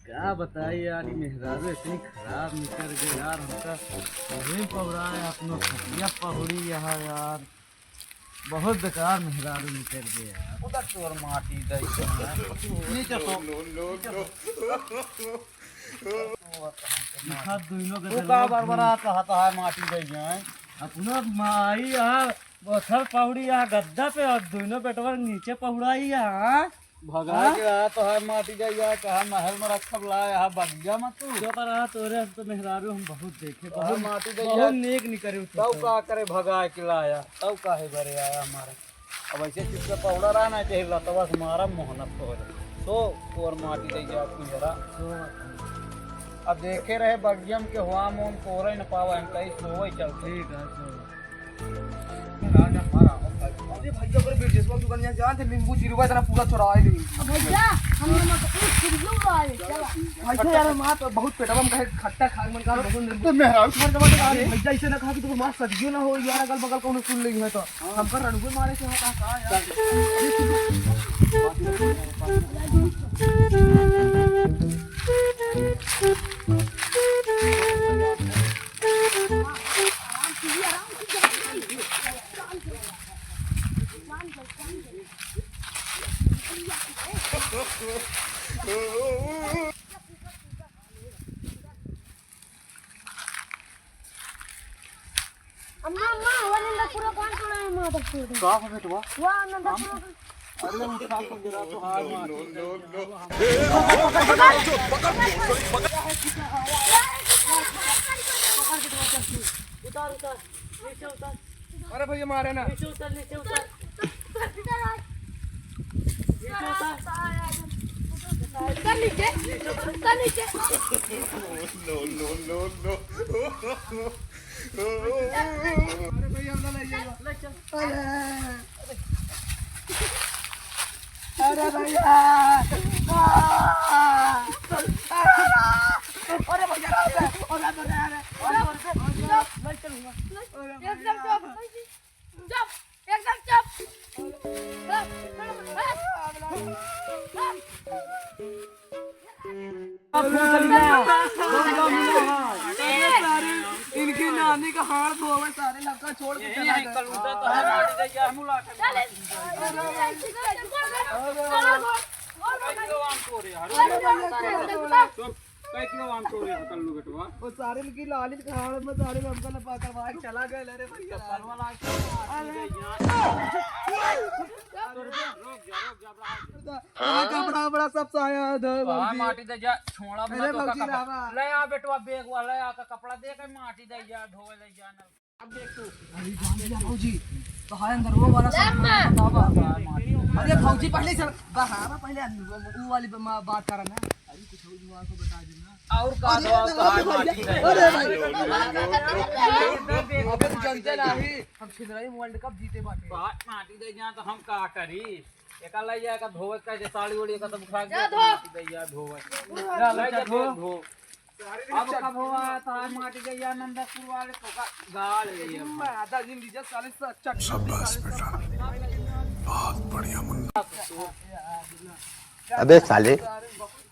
क्या बताइए यार, ये मेहरारू इतनी खराब निकल गई यार। हमका वही पवरा है अपना खटिया पहुड़ी यहाँ यार। बहुत बेकार मेहरारू निकल गए यार। उधर तोर माटी दई नीचे तो निखा दुइनो के तू का बरबरा कहता है माटी दई जाए अपना माई यहाँ पत्थर पहुड़ी यहाँ गद्दा पे और दोनों बेटवा नीचे पहुड़ाई यहाँ। भगा के आया तो है माटी दई जाए कहा महल में रखब लाया यहाँ बगिया मत तू जो पर रहा तोरे अब तो मेहरारू हम बहुत देखे, बहुत माटी दई बहुत जाए नेक निकले तब का करे भगा के लाया तब काहे बरे आया हमारे। अब ऐसे चुपके पौड़ा रहना चाहिए लतवा से मारा मोहनत तो तो और माटी दई जा तू जरा। अब देखे रहे बगियम के हुआ मोन कोरे न पावा हम कहीं सोवे चल ठीक है। राजा मारा अरे भैया पर बिरजेश बाबू दुकान यहाँ जान थे नींबू चिरवा इतना पूरा चुरा ले भैया हम लोग तो कुछ चिड़ियों आए चला भैया यार मां तो बहुत पेटवा में कहे खट्टा खा मन का बहुत नींबू तो मेहरारू तुम्हारे जमा के आगे भैया इसे ना खा कि तुम मां सदियो ना हो यार अगल बगल कौन सुन ली है तो हम पर रणगुल मारे से होता का यार। अम्मा अम्मा वरना पूरा कौन सुना है मां तक पूरा का हो बेटवा वाह नंदा पूरा अरे मुझे साफ समझ रहा तो हार मार उतार उतार नीचे उतार अरे भैया मारे ना नीचे उतार नीचे उतार कर नीचे अरे भैया हम ना ले जाइए अरे भैया अरे भैया एकदम चुप एकदम चुप इनकी नानी का हाथ धोवे सारे लड़का छोड़ के चला गया कलूटा तो है माटी दई जा हम लाटे किलो आम तोरे हर कई किलो आम तोरे कल्लू बेटवा वो सारे की लाली के हाथ में सारे में हमका लपा करवा के चला गए अरे भैया परवाला कपड़ा बड़ा सब साया दो माटी दे जा छोड़ा अरे बना तो भौजी का रामा। ले आ बेटवा बेग वाला ले आ का कपड़ा दे के माटी दे जा धोए ले जा अब देख तू अरे जान दिया भौजी तो हाय अंदर वो वाला सब बतावा अरे भौजी पहले चल बाहर पहले वो वाली बात करना अरे कुछ और जुआ को बता देना और का दो का माटी दे अरे भाई अबे तू जानते नहीं हम खिलराई वर्ल्ड कप जीते बाटे माटी दे जा तो हम का करी एका ले जा का धोवे का जे साड़ी ओड़ी का तो उठा के जा धो। माटी दे जा धोवे ले जा धो अब कब हुआ था माटी दे जा नंदपुर वाले तो का गाल ले जा आधा दिन लीजिए साले से अच्छा शाबाश बेटा बहुत बढ़िया मुन्ना अबे साले बहुत